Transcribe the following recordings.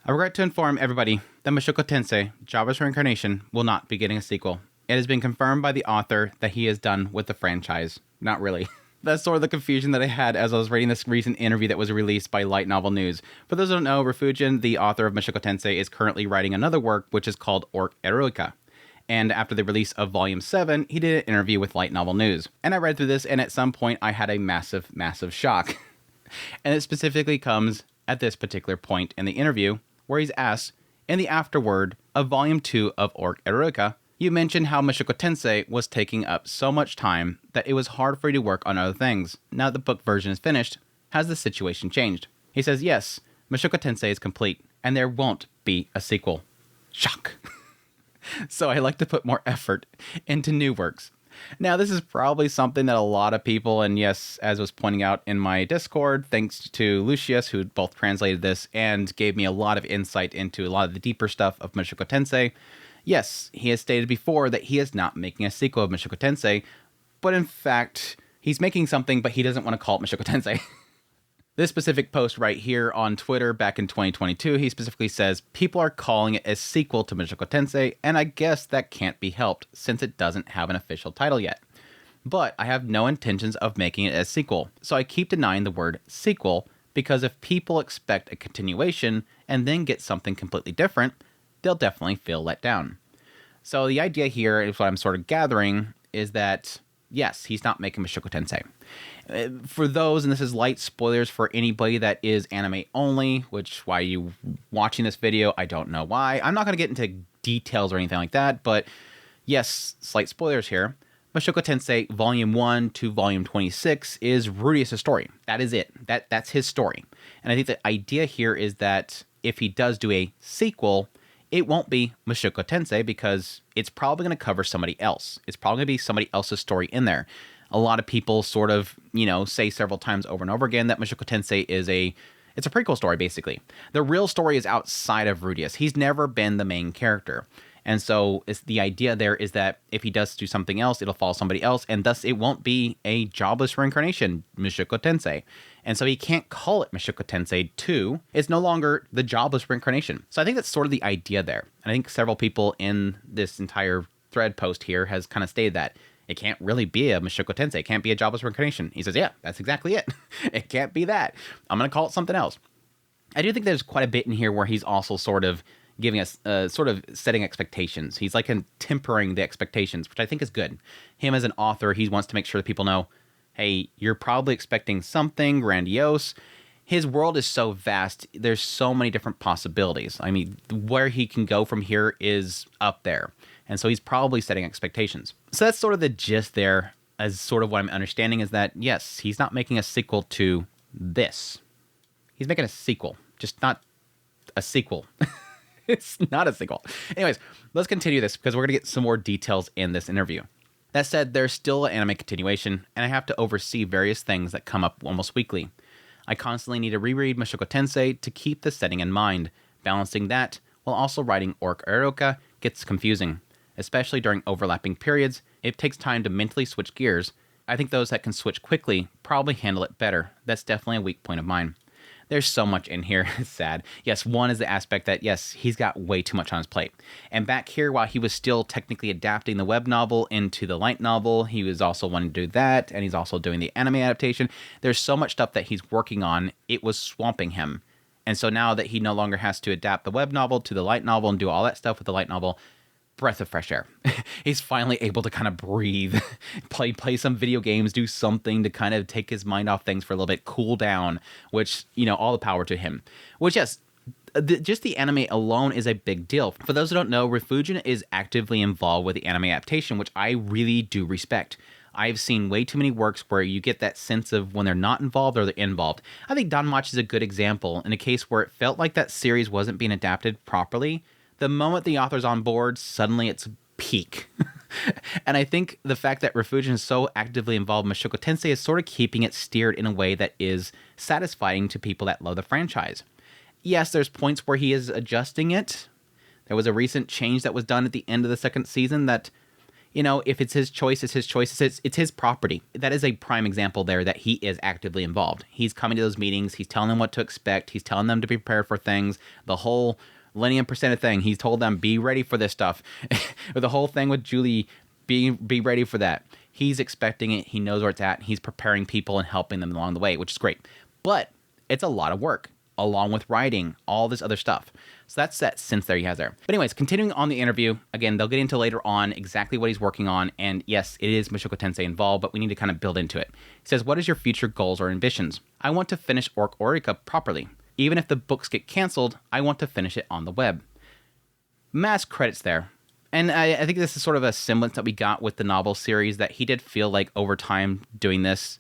I regret to inform everybody that Mushoku Tensei, Java's Reincarnation, will not be getting a sequel. It has been confirmed by the author that he is done with the franchise. Not really. That's sort of the confusion that I had as I was reading this recent interview that was released by Light Novel News. For those who don't know, Rifujin, the author of Mushoku Tensei, is currently writing another work which is called Orc Eroica. And after the release of Volume 7, he did an interview with Light Novel News. And I read through this, and at some point I had a massive, massive shock. And it specifically comes at this particular point in the interview, where he's asked, in the afterword of Volume 2 of Orc Eroica, you mentioned how Mushoku Tensei was taking up so much time that it was hard for you to work on other things. Now that the book version is finished, has the situation changed? He says, yes, Mushoku Tensei is complete, and there won't be a sequel. Shock. So I like to put more effort into new works. Now, this is probably something that a lot of people, and yes, as was pointing out in my Discord, thanks to Lucius, who both translated this and gave me a lot of insight into a lot of the deeper stuff of Mushoku Tensei. Yes, he has stated before that he is not making a sequel of Mushoku Tensei, but in fact, he's making something, but he doesn't want to call it Mushoku Tensei. This specific post right here on Twitter back in 2022, he specifically says, people are calling it a sequel to Mushoku Tensei, and I guess that can't be helped since it doesn't have an official title yet. But I have no intentions of making it a sequel, so I keep denying the word sequel, because if people expect a continuation and then get something completely different, they'll definitely feel let down. So the idea here is what I'm sort of gathering is that, yes, he's not making Mushoku Tensei. For those, and this is light spoilers for anybody that is anime only, which why you watching this video, I don't know why. I'm not going to get into details or anything like that, but yes, slight spoilers here. Mushoku Tensei Volume 1 to Volume 26 is Rudius' story. That is it. That's his story. And I think the idea here is that if he does do a sequel, it won't be Mushoku Tensei because it's probably going to cover somebody else. It's probably going to be somebody else's story in there. A lot of people sort of, say several times over and over again that Mushoku Tensei it's a prequel story, basically. The real story is outside of Rudius. He's never been the main character. And so the idea there is that if he does do something else, it'll follow somebody else, and thus it won't be a jobless reincarnation, Mushoku Tensei. And so he can't call it Mushoku Tensei 2. It's no longer the jobless reincarnation. So I think that's sort of the idea there. And I think several people in this entire thread post here has kind of stated that. It can't really be a Mushoku Tensei. It can't be a jobless reincarnation. He says, yeah, that's exactly it. It can't be that. I'm going to call it something else. I do think there's quite a bit in here where he's also sort of giving us, sort of setting expectations. He's like tempering the expectations, which I think is good. Him as an author, he wants to make sure that people know, hey, you're probably expecting something grandiose. His world is so vast. There's so many different possibilities. I mean, where he can go from here is up there. And so he's probably setting expectations. So that's sort of the gist there, as sort of what I'm understanding is that, yes, he's not making a sequel to this. He's making a sequel, just not a sequel. It's not a sequel. Anyways, let's continue this because we're going to get some more details in this interview. That said, there's still an anime continuation, and I have to oversee various things that come up almost weekly. I constantly need to reread Mushoku Tensei to keep the setting in mind. Balancing that while also writing Orc Eroica gets confusing. Especially during overlapping periods, it takes time to mentally switch gears. I think those that can switch quickly probably handle it better. That's definitely a weak point of mine. There's so much in here. It's sad. Yes, one is the aspect that, yes, he's got way too much on his plate. And back here, while he was still technically adapting the web novel into the light novel, he was also wanting to do that, and he's also doing the anime adaptation. There's so much stuff that he's working on, it was swamping him. And so now that he no longer has to adapt the web novel to the light novel and do all that stuff with the light novel, breath of fresh air. He's finally able to kind of breathe, play some video games, do something to kind of take his mind off things for a little bit, cool down, which, all the power to him. Which, yes, just the anime alone is a big deal. For those who don't know, Rifujin is actively involved with the anime adaptation, which I really do respect. I've seen way too many works where you get that sense of when they're not involved or they're involved. I think Danmachi is a good example in a case where it felt like that series wasn't being adapted properly. The moment the author's on board, suddenly it's peak. And I think the fact that Rifujin is so actively involved in Mushoku Tensei is sort of keeping it steered in a way that is satisfying to people that love the franchise. Yes, there's points where he is adjusting it. There was a recent change that was done at the end of the second season that You know, if it's his choice, it's his choice. It's his property. That is a prime example there that he is actively involved. He's coming to those meetings. He's telling them what to expect. He's telling them to prepare for things. The whole Millennium Percent thing, he's told them, be ready for this stuff. The whole thing with Julie, be ready for that. He's expecting it. He knows where it's at. He's preparing people and helping them along the way, which is great. But it's a lot of work, along with writing, all this other stuff. So that's that sense there he has there. But anyways, continuing on the interview, again, they'll get into later on exactly what he's working on. And yes, it is Mushoku Tensei involved, but we need to kind of build into it. He says, what is your future goals or ambitions? I want to finish Orc Orica properly. Even if the books get canceled, I want to finish it on the web. Mass credits there. And I think this is sort of a semblance that we got with the novel series, that he did feel like over time doing this,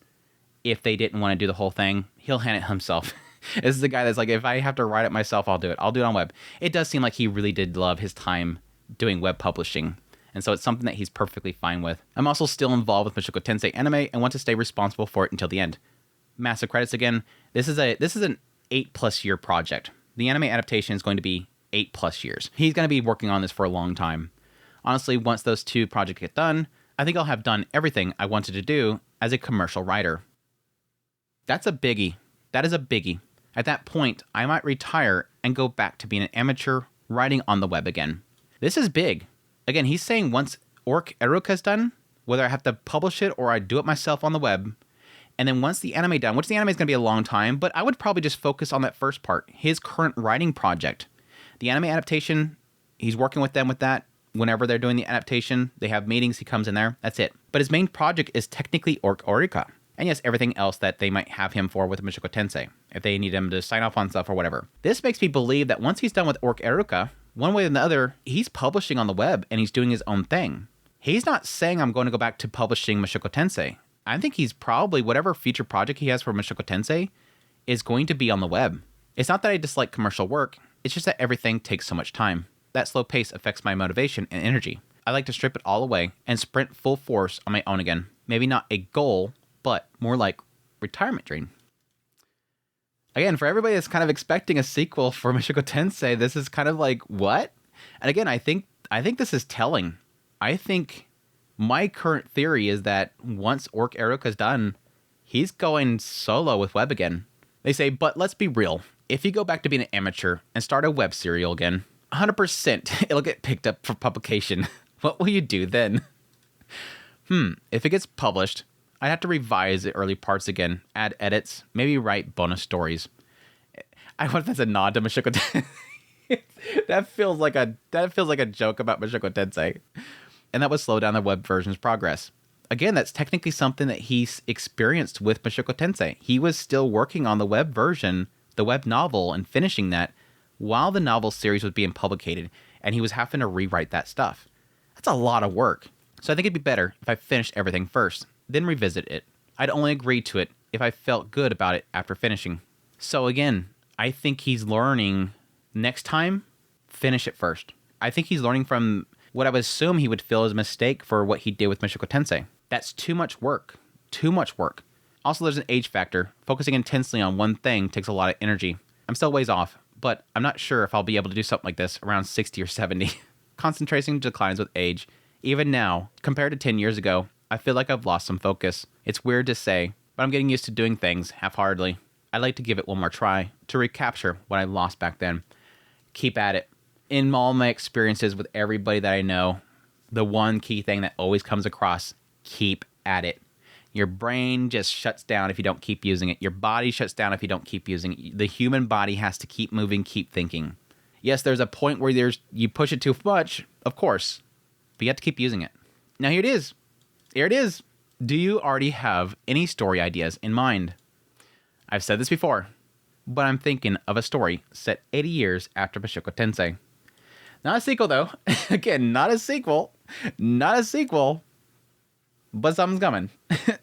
if they didn't want to do the whole thing, he'll hand it himself. This is the guy that's like, if I have to write it myself, I'll do it. I'll do it on web. It does seem like he really did love his time doing web publishing. And so it's something that he's perfectly fine with. I'm also still involved with Mushoku Tensei anime and want to stay responsible for it until the end. Massive credits again. This is an 8+ year project. The anime adaptation is going to be 8+ years. He's going to be working on this for a long time. Honestly, once those 2 projects get done, I think I'll have done everything I wanted to do as a commercial writer. That's a biggie. That is a biggie. At that point, I might retire and go back to being an amateur writing on the web again. This is big. Again, he's saying once Orc Eruka's done, whether I have to publish it or I do it myself on the web, and then once the anime done, which the anime is going to be a long time, but I would probably just focus on that first part, his current writing project. The anime adaptation, he's working with them with that. Whenever they're doing the adaptation, they have meetings, he comes in there, that's it. But his main project is technically Orc Orica. And yes, everything else that they might have him for with Mushoku Tensei, if they need him to sign off on stuff or whatever. This makes me believe that once he's done with Orc Eruka, one way or the other, he's publishing on the web and he's doing his own thing. He's not saying I'm going to go back to publishing Mushoku Tensei. I think he's probably, whatever future project he has for Mushoku Tensei is going to be on the web. It's not that I dislike commercial work, it's just that everything takes so much time. That slow pace affects my motivation and energy. I like to strip it all away and sprint full force on my own again. Maybe not a goal, but more like retirement dream. Again, for everybody that's kind of expecting a sequel for Mushoku Tensei, this is kind of like, what? And again, I think this is telling. I think my current theory is that once Orc Eruka's done, he's going solo with web again. They say, but let's be real. If you go back to being an amateur and start a web serial again, 100% it'll get picked up for publication. What will you do then? If it gets published, I'd have to revise the early parts again, add edits, maybe write bonus stories. I wonder if that's a nod to Mushoku Tensei. That feels like a joke about Mushoku Tensei. And that would slow down the web version's progress. Again, that's technically something that he's experienced with Mushoku Tensei. He was still working on the web version, the web novel, and finishing that while the novel series was being publicated, and he was having to rewrite that stuff. That's a lot of work. So I think it'd be better if I finished everything first, then revisit it. I'd only agree to it if I felt good about it after finishing. So again, I think he's learning next time, finish it first. I think he's learning from what I would assume he would feel as a mistake for what he did with Mushoku Tensei. That's too much work. Too much work. Also, there's an age factor. Focusing intensely on one thing takes a lot of energy. I'm still ways off, but I'm not sure if I'll be able to do something like this around 60 or 70. Concentration declines with age. Even now, compared to 10 years ago, I feel like I've lost some focus. It's weird to say, but I'm getting used to doing things half-heartedly. I'd like to give it one more try to recapture what I lost back then. Keep at it. In all my experiences with everybody that I know, the one key thing that always comes across, keep at it. Your brain just shuts down if you don't keep using it. Your body shuts down if you don't keep using it. The human body has to keep moving, keep thinking. Yes, there's a point where you push it too much, of course, but you have to keep using it. Now here it is. Here it is. Do you already have any story ideas in mind? I've said this before, but I'm thinking of a story set 80 years after Mushoku Tensei. Not a sequel, though. Again, not a sequel. Not a sequel. But something's coming.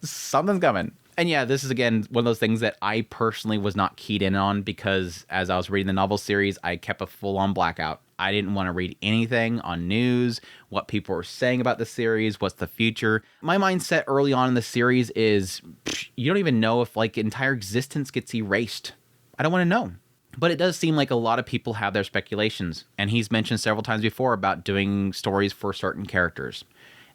Something's coming. And yeah, this is, again, one of those things that I personally was not keyed in on because as I was reading the novel series, I kept a full-on blackout. I didn't want to read anything on news, what people were saying about the series, what's the future. My mindset early on in the series is, you don't even know if, like, entire existence gets erased. I don't want to know. But it does seem like a lot of people have their speculations. And he's mentioned several times before about doing stories for certain characters.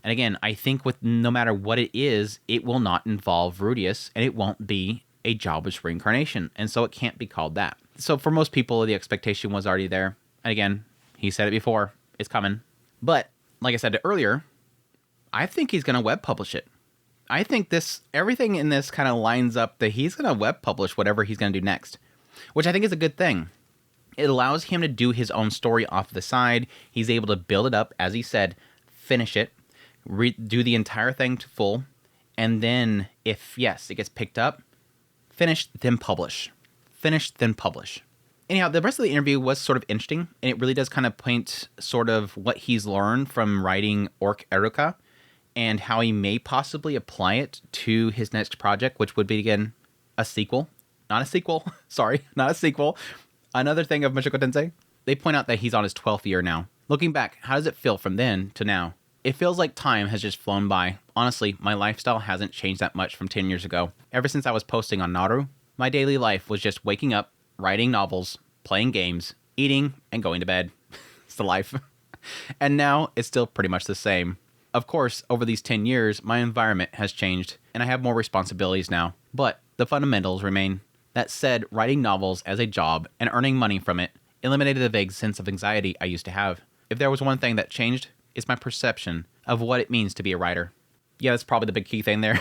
And again, I think with no matter what it is, it will not involve Rudius, and it won't be a jobless reincarnation, and so it can't be called that. So for most people, the expectation was already there. And again, he said it before, it's coming. But like I said earlier, I think he's going to web publish it. I think everything in this kind of lines up that he's going to web publish whatever he's going to do next, which I think is a good thing. It allows him to do his own story off the side. He's able to build it up, as he said, finish it, do the entire thing to full, and then if, yes, it gets picked up, finish, then publish. Finish, then publish. Anyhow, the rest of the interview was sort of interesting, and it really does kind of paint sort of what he's learned from writing Orc Eruka and how he may possibly apply it to his next project, which would be, again, a sequel. Not a sequel. Sorry, not a sequel. Another thing of Mushoku Tensei. They point out that he's on his 12th year now. Looking back, how does it feel from then to now? It feels like time has just flown by. Honestly, my lifestyle hasn't changed that much from 10 years ago. Ever since I was posting on Naru, my daily life was just waking up, writing novels, playing games, eating, and going to bed. It's the life. And now, it's still pretty much the same. Of course, over these 10 years, my environment has changed, and I have more responsibilities now. But the fundamentals remain. That said, writing novels as a job and earning money from it eliminated the vague sense of anxiety I used to have. If there was one thing that changed, it's my perception of what it means to be a writer. Yeah, that's probably the big key thing there.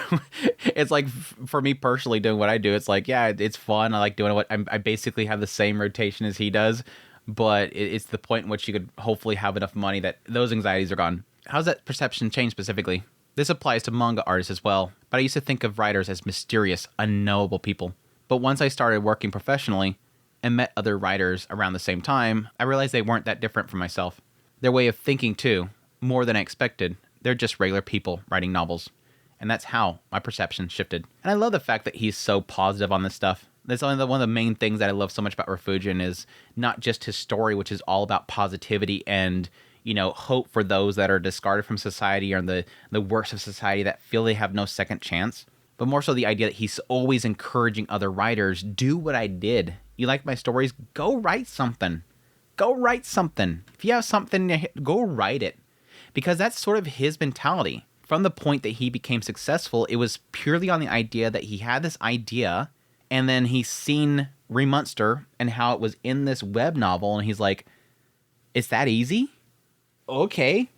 It's like, for me personally, doing what I do, it's like, yeah, it's fun. I like doing what I basically have the same rotation as he does, but it's the point in which you could hopefully have enough money that those anxieties are gone. How's that perception change specifically? This applies to manga artists as well, but I used to think of writers as mysterious, unknowable people. But once I started working professionally and met other writers around the same time, I realized they weren't that different from myself. Their way of thinking, too, more than I expected. They're just regular people writing novels. And that's how my perception shifted. And I love the fact that he's so positive on this stuff. That's one of the main things that I love so much about Rifujin is not just his story, which is all about positivity and, hope for those that are discarded from society or the worst of society that feel they have no second chance. But more so the idea that he's always encouraging other writers, do what I did. You like my stories? Go write something. Go write something. If you have something, go write it. Because that's sort of his mentality. From the point that he became successful, it was purely on the idea that he had this idea, and then he's seen Remonster and how it was in this web novel, and he's like, it's that easy? Okay.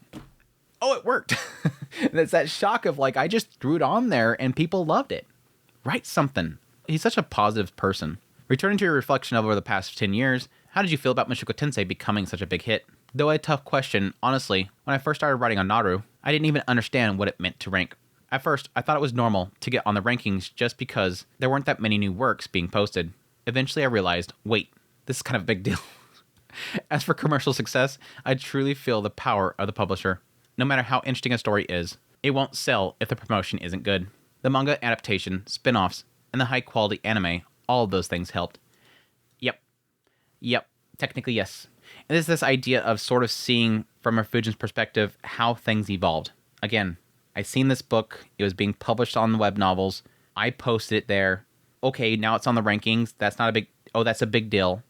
Oh, it worked. It's that shock of like, I just threw it on there and people loved it. Write something. He's such a positive person. Returning to your reflection over the past 10 years, how did you feel about Mushoku Tensei becoming such a big hit? Though a tough question, honestly, when I first started writing on Naru, I didn't even understand what it meant to rank. At first, I thought it was normal to get on the rankings just because there weren't that many new works being posted. Eventually I realized, wait, this is kind of a big deal. As for commercial success, I truly feel the power of the publisher. No matter how interesting a story is, it won't sell if the promotion isn't good. The manga adaptation, spin-offs, and the high-quality anime, all of those things helped. Yep, technically yes. And there's this idea of sort of seeing from Rifujin's perspective how things evolved. Again, I've seen this book. It was being published on the web novels. I posted it there. Okay, now it's on the rankings. That's a big deal.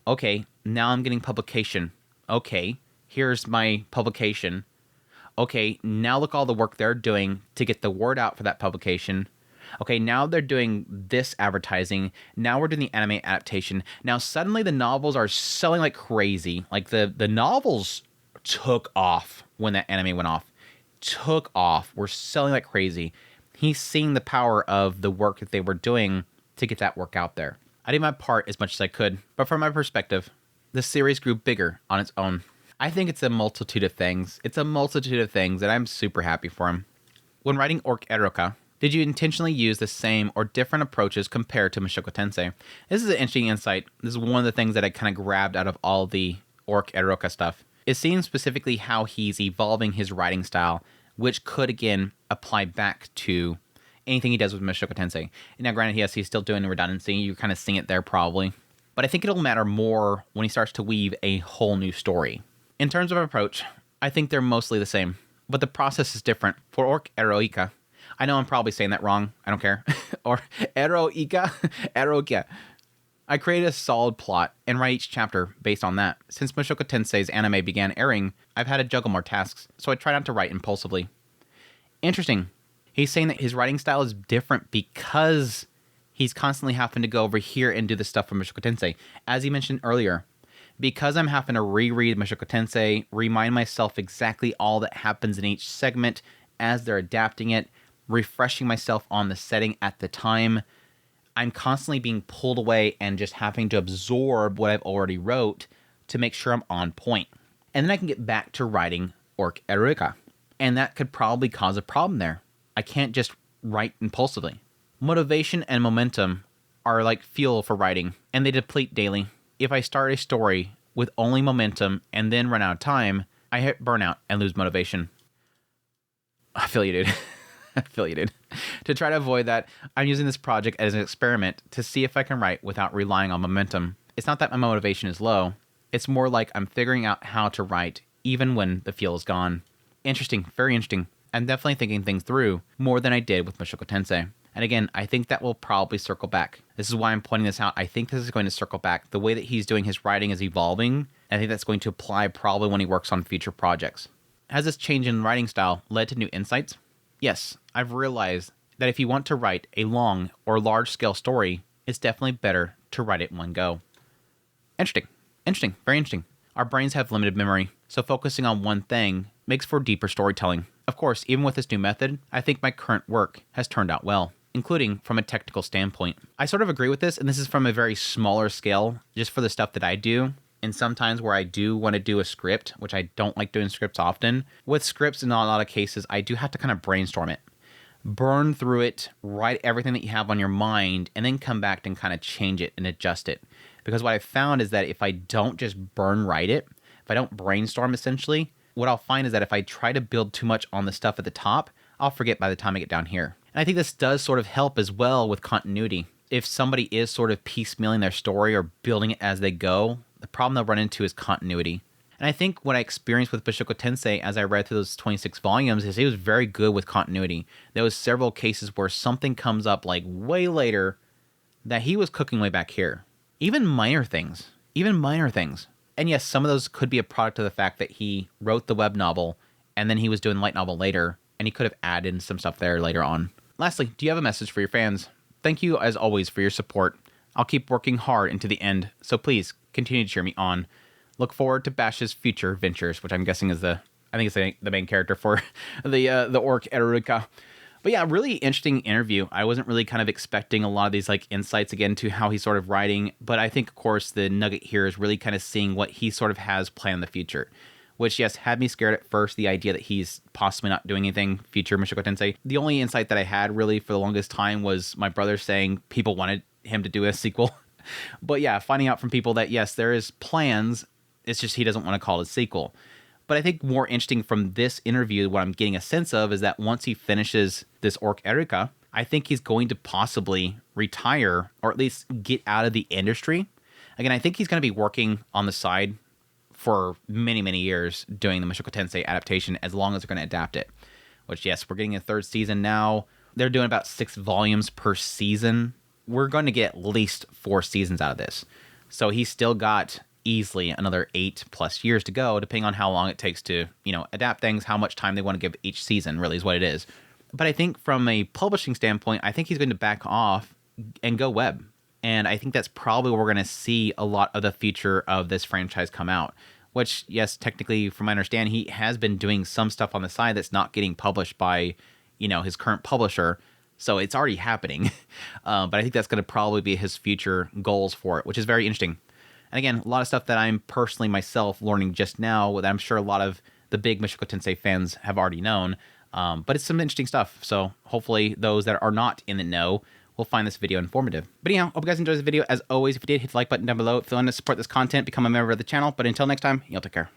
Okay, now I'm getting publication. Okay, here's my publication. Okay, now look all the work they're doing to get the word out for that publication. Okay, now they're doing this advertising. Now we're doing the anime adaptation. Now suddenly the novels are selling like crazy. Like the novels took off when that anime went off. Took off. We're selling like crazy. He's seeing the power of the work that they were doing to get that work out there. I did my part as much as I could, but from my perspective, the series grew bigger on its own. I think it's a multitude of things. It's a multitude of things, and I'm super happy for him. When writing Orc Eruka, did you intentionally use the same or different approaches compared to Mushoku Tensei? This is an interesting insight. This is one of the things that I kind of grabbed out of all the Orc Eruka stuff. It seems specifically how he's evolving his writing style, which could, again, apply back to anything he does with Mushoku Tensei. Now, granted, yes, he's still doing the redundancy. You're kind of seeing it there probably. But I think it'll matter more when he starts to weave a whole new story. In terms of approach, I think they're mostly the same, but the process is different. For Orc Eruka, I know I'm probably saying that wrong. I don't care. Or Eruka. I created a solid plot and write each chapter based on that. Since Mushoku Tensei's anime began airing, I've had to juggle more tasks, so I try not to write impulsively. Interesting. He's saying that his writing style is different because he's constantly having to go over here and do the stuff from Mushoku Tensei. As he mentioned earlier, because I'm having to reread Mushoku Tensei, remind myself exactly all that happens in each segment as they're adapting it, refreshing myself on the setting at the time, I'm constantly being pulled away and just having to absorb what I've already wrote to make sure I'm on point. And then I can get back to writing Orc Eruka. And that could probably cause a problem there. I can't just write impulsively. Motivation and momentum are like fuel for writing, and they deplete daily. If I start a story with only momentum and then run out of time, I hit burnout and lose motivation. I feel you, dude. I feel you, dude. To try to avoid that, I'm using this project as an experiment to see if I can write without relying on momentum. It's not that my motivation is low. It's more like I'm figuring out how to write even when the feel is gone. Interesting. Very interesting. I'm definitely thinking things through more than I did with Mushoku Tensei. And again, I think that will probably circle back. This is why I'm pointing this out. I think this is going to circle back. The way that he's doing his writing is evolving. I think that's going to apply probably when he works on future projects. Has this change in writing style led to new insights? Yes, I've realized that if you want to write a long or large-scale story, it's definitely better to write it in one go. Interesting. Interesting. Very interesting. Our brains have limited memory, so focusing on one thing makes for deeper storytelling. Of course, even with this new method, I think my current work has turned out well, including from a technical standpoint. I sort of agree with this, and this is from a very smaller scale, just for the stuff that I do. And sometimes where I do want to do a script, which I don't like doing scripts often, with scripts in a lot of cases, I do have to kind of brainstorm it. Burn through it, write everything that you have on your mind, and then come back and kind of change it and adjust it. Because what I found is that if I don't just write it, if I don't brainstorm essentially, what I'll find is that if I try to build too much on the stuff at the top, I'll forget by the time I get down here. And I think this does sort of help as well with continuity. If somebody is sort of piecemealing their story or building it as they go, the problem they'll run into is continuity. And I think what I experienced with Mushoku Tensei as I read through those 26 volumes is he was very good with continuity. There was several cases where something comes up like way later that he was cooking way back here. Even minor things. And yes, some of those could be a product of the fact that he wrote the web novel and then he was doing the light novel later, and he could have added in some stuff there later on. Lastly, do you have a message for your fans? Thank you, as always, for your support. I'll keep working hard into the end, so please continue to cheer me on. Look forward to Bash's future ventures, which I'm guessing is the main character for the Orc Eruka. But yeah, really interesting interview. I wasn't really kind of expecting a lot of these like insights again to how he's sort of writing, but I think of course the nugget here is really kind of seeing what he sort of has planned in the future, which yes, had me scared at first, the idea that he's possibly not doing anything future Mushoku Tensei. The only insight that I had really for the longest time was my brother saying people wanted him to do a sequel. But yeah, finding out from people that yes, there is plans, it's just he doesn't want to call it a sequel. But I think more interesting from this interview, what I'm getting a sense of is that once he finishes this Orc Eruka, I think he's going to possibly retire or at least get out of the industry. Again, I think he's going to be working on the side for many, many years doing the Mushoku Tensei adaptation as long as they're going to adapt it. Which, yes, we're getting a third season now. They're doing about 6 volumes per season. We're going to get at least 4 seasons out of this. So he's still got easily another 8+ years to go, depending on how long it takes to, adapt things, how much time they want to give each season, really is what it is. But I think from a publishing standpoint, I think he's going to back off and go web. And I think that's probably where we're going to see a lot of the future of this franchise come out. Which, yes, technically, from my understanding, he has been doing some stuff on the side that's not getting published by, his current publisher. So it's already happening. But I think that's going to probably be his future goals for it, which is very interesting. And again, a lot of stuff that I'm personally myself learning just now that I'm sure a lot of the big Mushoku Tensei fans have already known. But it's some interesting stuff. So hopefully those that are not in the know will find this video informative. But anyhow, hope you guys enjoyed this video. As always, if you did, hit the like button down below. If you want to support this content, become a member of the channel. But until next time, y'all take care.